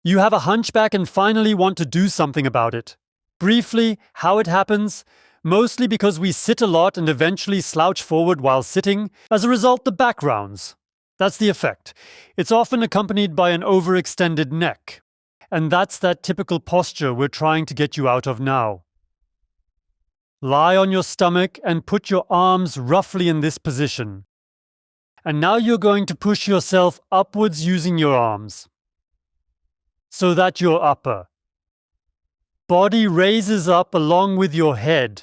You have a hunchback and finally want to do something about it. Briefly, how it happens: mostly because we sit a lot and eventually slouch forward while sitting. As a result, the back rounds. That's the effect. It's often accompanied by an overextended neck. And that's that typical posture we're trying to get you out of now. Lie on your stomach and put your arms roughly in this position. And now you're going to push yourself upwards using your arms, so that your upper body raises up along with your head.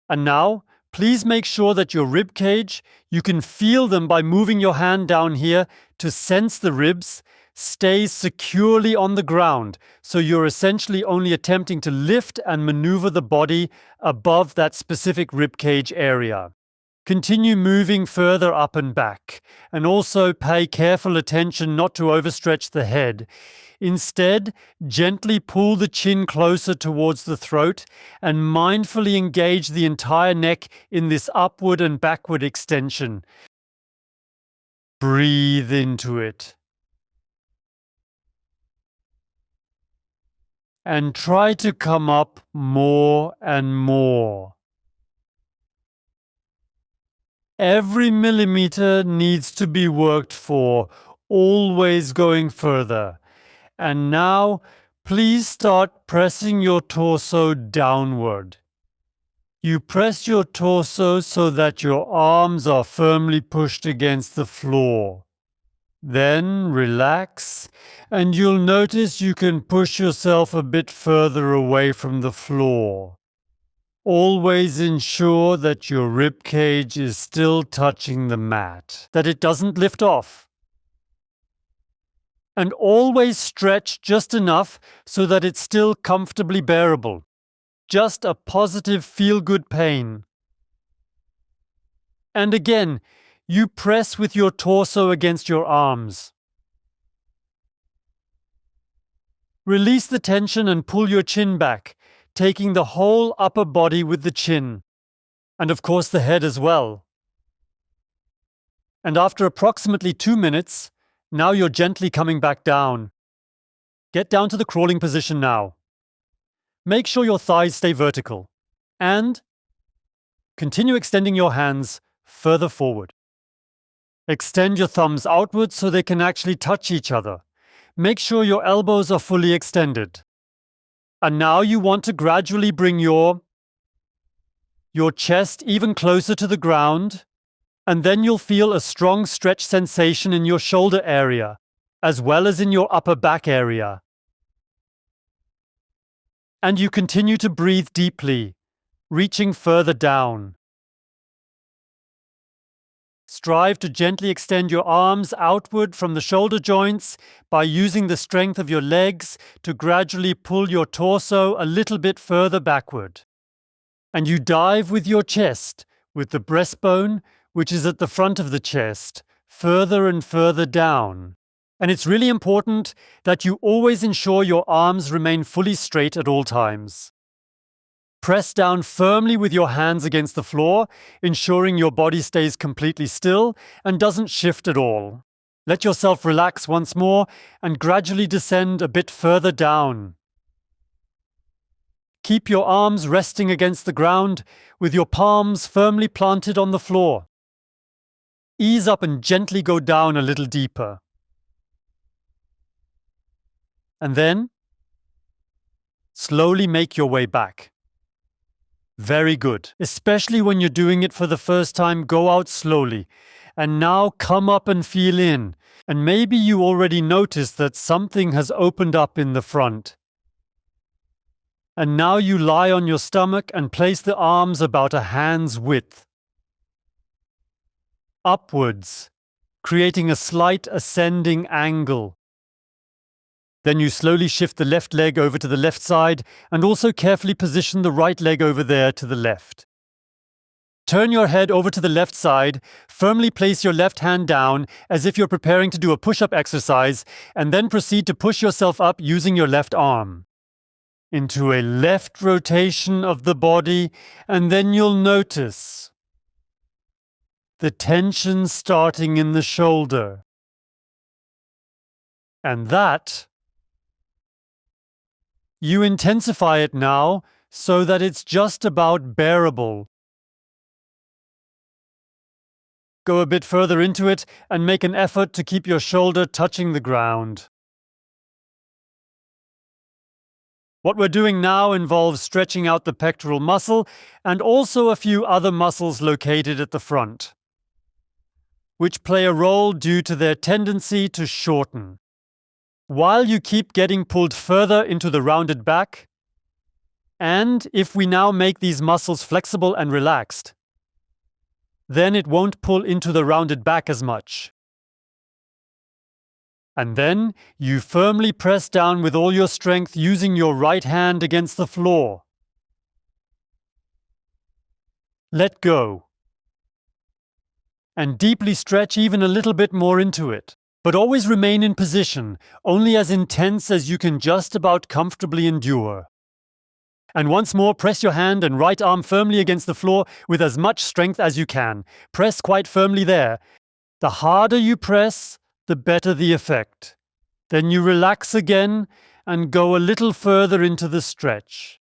And now, please make sure that your rib cage, you can feel them by moving your hand down here to sense the ribs, stays securely on the ground, so you're essentially only attempting to lift and maneuver the body above that specific rib cage area. Continue moving further up and back, and also pay careful attention not to overstretch the head. Instead, gently pull the chin closer towards the throat and mindfully engage the entire neck in this upward and backward extension. Breathe into it. And try to come up more and more. Every millimeter needs to be worked for, always going further. And now, please start pressing your torso downward. You press your torso so that your arms are firmly pushed against the floor. Then relax, and you'll notice you can push yourself a bit further away from the floor. Always ensure that your rib cage is still touching the mat, that it doesn't lift off. And always stretch just enough so that it's still comfortably bearable. Just a positive feel-good pain. And again, you press with your torso against your arms. Release the tension and pull your chin back, taking the whole upper body with the chin, and of course the head as well. And after approximately 2 minutes, now you're gently coming back down. Get down to the crawling position now. Make sure your thighs stay vertical, and continue extending your hands further forward. Extend your thumbs outwards so they can actually touch each other. Make sure your elbows are fully extended. And now you want to gradually bring your chest even closer to the ground, and then you'll feel a strong stretch sensation in your shoulder area, as well as in your upper back area. And you continue to breathe deeply, reaching further down. Strive to gently extend your arms outward from the shoulder joints by using the strength of your legs to gradually pull your torso a little bit further backward. And you dive with your chest, with the breastbone, which is at the front of the chest, further and further down. And it's really important that you always ensure your arms remain fully straight at all times. Press down firmly with your hands against the floor, ensuring your body stays completely still and doesn't shift at all. Let yourself relax once more and gradually descend a bit further down. Keep your arms resting against the ground with your palms firmly planted on the floor. Ease up and gently go down a little deeper. And then, slowly make your way back. Very good. Especially when you're doing it for the first time, go out slowly. And now come up and feel in. And maybe you already noticed that something has opened up in the front. And now you lie on your stomach and place the arms about a hand's width upwards, creating a slight ascending angle. Then you slowly shift the left leg over to the left side and also carefully position the right leg over there to the left. Turn your head over to the left side, firmly place your left hand down as if you're preparing to do a push-up exercise, and then proceed to push yourself up using your left arm into a left rotation of the body, and then you'll notice the tension starting in the shoulder. And that, you intensify it now so that it's just about bearable. Go a bit further into it and make an effort to keep your shoulder touching the ground. What we're doing now involves stretching out the pectoral muscle and also a few other muscles located at the front, which play a role due to their tendency to shorten. While you keep getting pulled further into the rounded back, and if we now make these muscles flexible and relaxed, then it won't pull into the rounded back as much. And then you firmly press down with all your strength using your right hand against the floor. Let go. And deeply stretch even a little bit more into it. But always remain in position, only as intense as you can just about comfortably endure. And once more, press your hand and right arm firmly against the floor with as much strength as you can. Press quite firmly there. The harder you press, the better the effect. Then you relax again and go a little further into the stretch.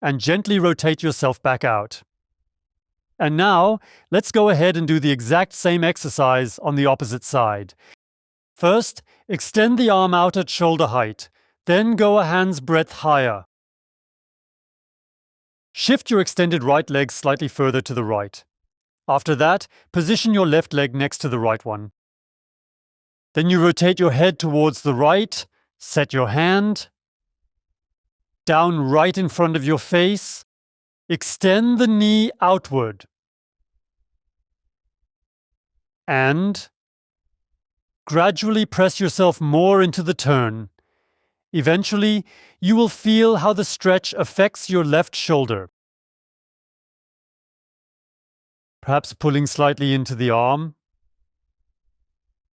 And gently rotate yourself back out. And now, let's go ahead and do the exact same exercise on the opposite side. First, extend the arm out at shoulder height. Then go a hand's breadth higher. Shift your extended right leg slightly further to the right. After that, position your left leg next to the right one. Then you rotate your head towards the right, set your hand down right in front of your face, extend the knee outward, and gradually press yourself more into the turn. Eventually, you will feel how the stretch affects your left shoulder. Perhaps pulling slightly into the arm.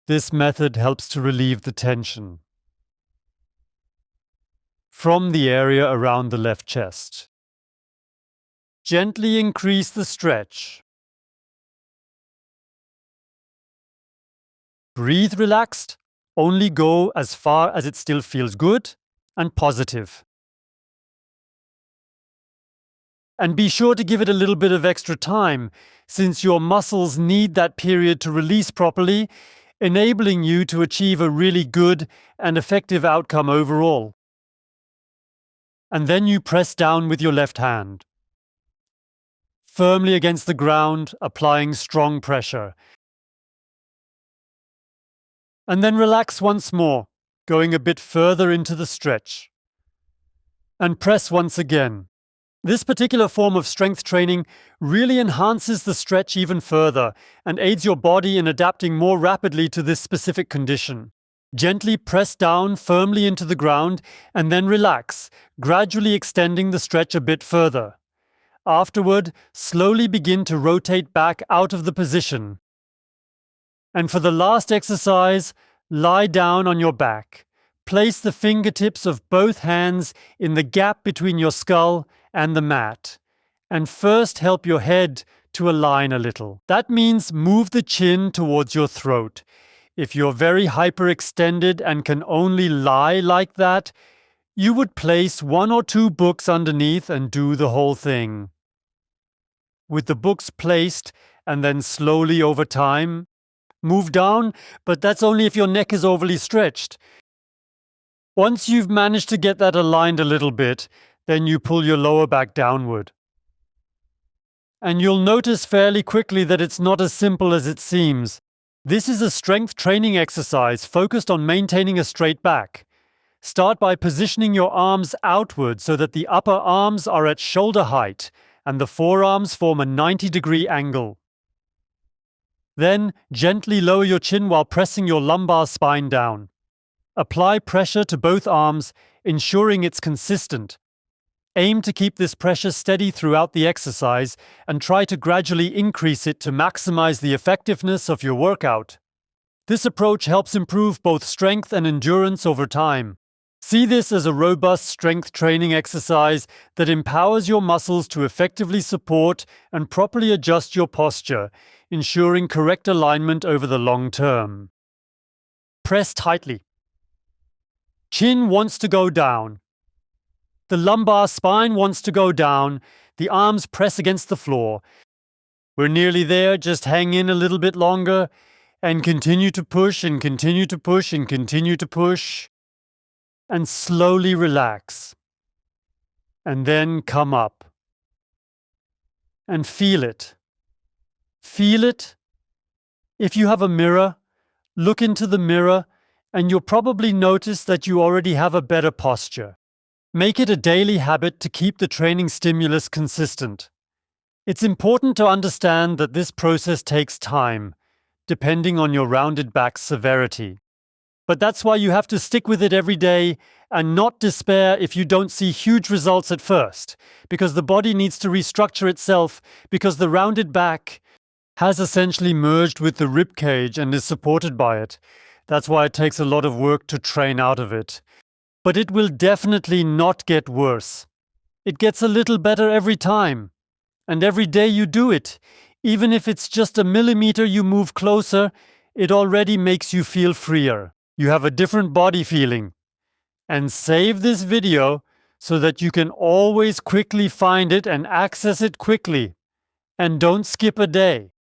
This method helps to relieve the tension from the area around the left chest. Gently increase the stretch. Breathe relaxed. Only go as far as it still feels good and positive. And be sure to give it a little bit of extra time, since your muscles need that period to release properly, enabling you to achieve a really good and effective outcome overall. And then you press down with your left hand, firmly against the ground, applying strong pressure. And then relax once more, going a bit further into the stretch. And press once again. This particular form of strength training really enhances the stretch even further and aids your body in adapting more rapidly to this specific condition. Gently press down firmly into the ground and then relax, gradually extending the stretch a bit further. Afterward, slowly begin to rotate back out of the position. And for the last exercise, lie down on your back. Place the fingertips of both hands in the gap between your skull and the mat. And first help your head to align a little. That means move the chin towards your throat. If you're very hyperextended and can only lie like that, you would place 1 or 2 books underneath and do the whole thing. With the books placed and then slowly over time, move down, but that's only if your neck is overly stretched. Once you've managed to get that aligned a little bit, then you pull your lower back downward. And you'll notice fairly quickly that it's not as simple as it seems. This is a strength training exercise focused on maintaining a straight back. Start by positioning your arms outward so that the upper arms are at shoulder height and the forearms form a 90-degree angle. Then, gently lower your chin while pressing your lumbar spine down. Apply pressure to both arms, ensuring it's consistent. Aim to keep this pressure steady throughout the exercise and try to gradually increase it to maximize the effectiveness of your workout. This approach helps improve both strength and endurance over time. See this as a robust strength training exercise that empowers your muscles to effectively support and properly adjust your posture, ensuring correct alignment over the long term. press tightly. Chin wants to go down. The lumbar spine wants to go down. The arms press against the floor. We're nearly there. Just hang in a little bit longer and continue to push and continue to push and continue to push. And slowly relax. And then come up. And feel it. Feel it. If you have a mirror, look into the mirror and you'll probably notice that you already have a better posture. Make it a daily habit to keep the training stimulus consistent. It's important to understand that this process takes time, depending on your rounded back severity. But that's why you have to stick with it every day and not despair if you don't see huge results at first, because the body needs to restructure itself, because the rounded back has essentially merged with the rib cage and is supported by it. That's why it takes a lot of work to train out of it. But it will definitely not get worse. It gets a little better every time. And every day you do it, even if it's just a millimeter you move closer, it already makes you feel freer. You have a different body feeling. And save this video so that you can always quickly find it and access it quickly. And don't skip a day.